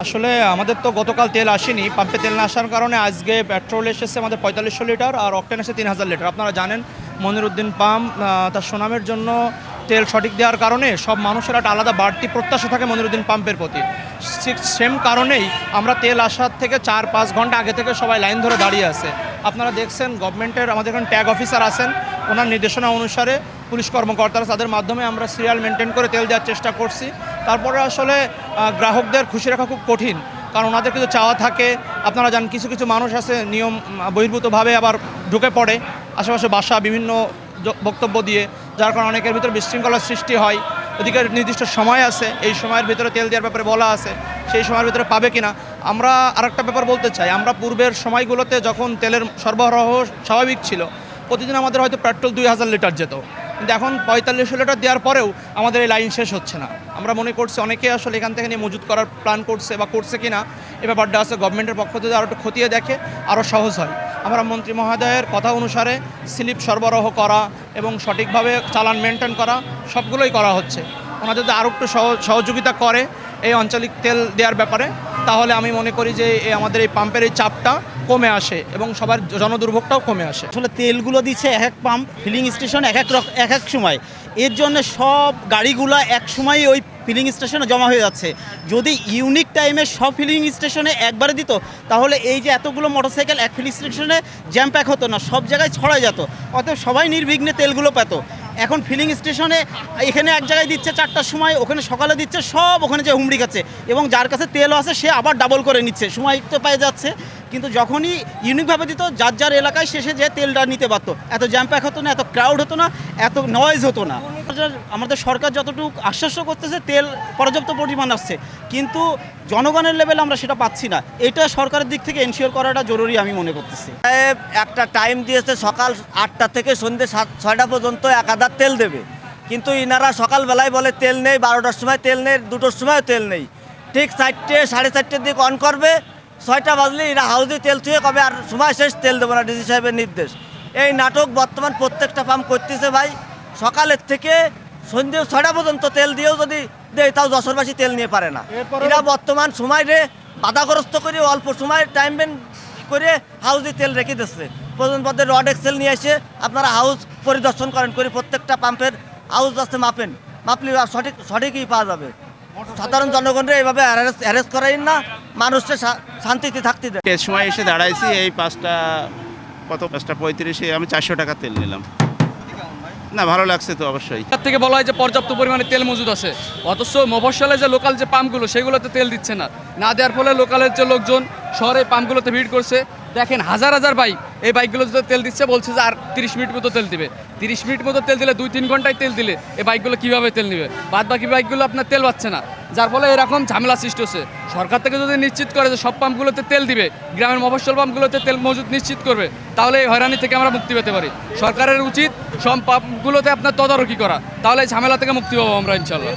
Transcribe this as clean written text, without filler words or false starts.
আসলে আমাদের তো গতকাল তেল আসেনি, পাম্পে তেল না আসার কারণে আজকে পেট্রোল এসেছে আমাদের 4500 লিটার আর অকটেন এসেছে 3000 লিটার। আপনারা জানেন মনিরুদ্দিন পাম্প তার সুনামের জন্য তেল সঠিক দেওয়ার কারণে সব মানুষের একটা আলাদা বাড়তি প্রত্যাশা থাকে মনিরুদ্দিন পাম্পের প্রতি। সেম কারণেই আমরা তেল আসার থেকে 4-5 ঘন্টা আগে থেকে সবাই লাইন ধরে দাঁড়িয়ে আছে। আপনারা দেখছেন গভর্নমেন্টের আমাদের এখানে ট্যাগ অফিসার আছেন, ওনার নির্দেশনা অনুসারে পুলিশ কর্মকর্তারা তাদের মাধ্যমে আমরা সিরিয়াল মেনটেন করে তেল দেওয়ার চেষ্টা করছি। তারপরে আসলে গ্রাহকদের খুশি রাখা খুব কঠিন, কারণ ওনাদের কিছু চাওয়া থাকে। আপনারা জানেন কিছু কিছু মানুষ আছে নিয়ম বহির্ভূতভাবে আবার ঢুকে পড়ে আশেপাশে বাসা বিভিন্ন বক্তব্য দিয়ে, যার কারণে অনেকের ভিতরে বিশৃঙ্খলার সৃষ্টি হয়। ওদিকে নির্দিষ্ট সময় আছে, এই সময়ের ভিতরে তেল দেওয়ার ব্যাপারে বলা আছে, সেই সময়ের ভিতরে পাবে কিনা। আমরা আরেকটা ব্যাপার বলতে চাই, আমরা পূর্বের সময়গুলোতে যখন তেলের সরবরাহ স্বাভাবিক ছিল, প্রতিদিন আমাদের হয়তো পেট্রোল 2000 লিটার যেত, কিন্তু এখন 4500 লিটার দেওয়ার পরেও আমাদের এই লাইন শেষ হচ্ছে না। আমরা মনে করছি অনেকে আসলে এখান থেকে নিয়ে মজুত করার প্ল্যান করছে বা করছে কিনা, এ ব্যাপারটা আছে গভর্নমেন্টের পক্ষ থেকে আরও একটু খতিয়ে দেখে আরও সহজ হয়। আমরা মন্ত্রী মহোদয়ের কথা অনুসারে স্লিপ সরবরাহ করা এবং সঠিকভাবে চালান মেনটেন করা সবগুলোই করা হচ্ছে। ওনাদের যদি আরও একটু সহযোগিতা করে এই আঞ্চলিক তেল দেওয়ার ব্যাপারে, তাহলে আমি মনে করি যে আমাদের এই পাম্পের এই চাপটা কমে আসে এবং সবার জনদুর্ভোগটাও কমে আসে। আসলে তেলগুলো দিচ্ছে এক এক পাম্প ফিলিং স্টেশন এক এক সময়, এর জন্য সব গাড়িগুলো এক সময় ওই ফিলিং স্টেশনে জমা হয়ে যাচ্ছে। যদি ইউনিক টাইমে সব ফিলিং স্টেশনে একবারে দিত, তাহলে এই যে এতগুলো মোটরসাইকেল এক ফিলিং স্টেশনে জ্যাম প্যাক হতো না, সব জায়গায় ছড়ায় যেত, অতএব সবাই নির্বিঘ্নে তেলগুলো পেত। এখন ফিলিং স্টেশনে এখানে এক জায়গায় দিচ্ছে 4টার সময়, ওখানে সকালে দিচ্ছে, সব ওখানে যে হুমড়ি খাচ্ছে, এবং যার কাছে তেলও আছে সে আবার ডাবল করে নিচ্ছে, সময় তো পেয়ে যাচ্ছে। কিন্তু যখনই ইউনিকভাবে দিত, যার যার এলাকায় শেষে যে তেলটা নিতে পারতো, এত জ্যাম প্যাক হতো না, এত ক্রাউড হতো না, এত নয়েজ হতো না। আমাদের সরকার যতটুকু আশ্বাস করতেছে তেল পর্যাপ্ত পরিমাণ আসছে, কিন্তু জনগণের লেভেলে আমরা সেটা পাচ্ছি না। এটা সরকারের দিক থেকে এনশিওর করাটা জরুরি আমি মনে করতেছি। একটা টাইম দিয়েছে সকাল 8টা থেকে সন্ধ্যে 6টা পর্যন্ত 1000 তেল দেবে, কিন্তু ইনারা সকালবেলায় বলে তেল নেই, 12টার সময় তেল নেই, 2টোর সময় তেল নেই। ঠিক 4টে 4:30টার দিকে অন করবে, 6টা বাজলে এরা হাউজে তেল ছুঁয়ে কবে আর সময় শেষ, তেল দেবো না, ডিসি সাহেবের নির্দেশ। এই নাটক বর্তমান প্রত্যেকটা পাম্প করতেছে ভাই। সকালের থেকে সন্ধ্যে 6টা পর্যন্ত তেল দিয়েও যদি দেয়, তাও যশোরবাসী তেল নিয়ে পারে না। এরা বর্তমান সময়ে বাধাগ্রস্ত করে অল্প সময় টাইম বেন করে হাউজে তেল রেখে দিচ্ছে। প্রয়োজন পদের রড এক্সেল নিয়ে এসে আপনারা হাউস পরিদর্শন করেন, করে প্রত্যেকটা পাম্পের হাউস আসতে মাপলে সঠিকই পাওয়া যাবে। সাধারণ জনগণরা এইভাবে হ্যারেস করাই না, মানুষকে শান্তিতে থাকতে দেয়। এর সময় এসে দাঁড়াইছি এই 5:35 আমি 400 টাকা তেল নিলাম। না, ভালো লাগছে তো অবশ্যই। তার থেকে বলা হয় যে পর্যাপ্ত পরিমাণে তেল মজুদ আছে, অথচ মফস্বলে যে লোকাল যে পাম্পগুলো সেগুলোতে তেল দিচ্ছে না দেওয়ার ফলে লোকালের যে লোকজন শহরে পাম্পগুলোতে ভিড় করছে। দেখেন হাজার হাজার বাইক, এই বাইকগুলো যদি তেল দিচ্ছে বলছে যে আর 30 মিনিট মতো তেল দিবে। 30 মিনিট মতো তেল দিলে 2-3 ঘন্টায় তেল দিলে এই বাইকগুলো কীভাবে তেল নেবে? বাদ বাকি বাইকগুলো আপনার তেল পাচ্ছে না, যার ফলে এরকম ঝামেলা সৃষ্টি হচ্ছে। সরকার থেকে যদি নিশ্চিত করে যে সব পাম্পগুলোতে তেল দিবে, গ্রামের মফস্বল পাম্পগুলোতে তেল মজুদ নিশ্চিত করবে, তাহলে এই হয়রানি থেকে আমরা মুক্তি পেতে পারি। সরকারের উচিত সব পাম্পগুলোতে আপনার তদারকি করা, তাহলে এই ঝামেলা থেকে মুক্তি পাবো আমরা ইনশাল্লাহ।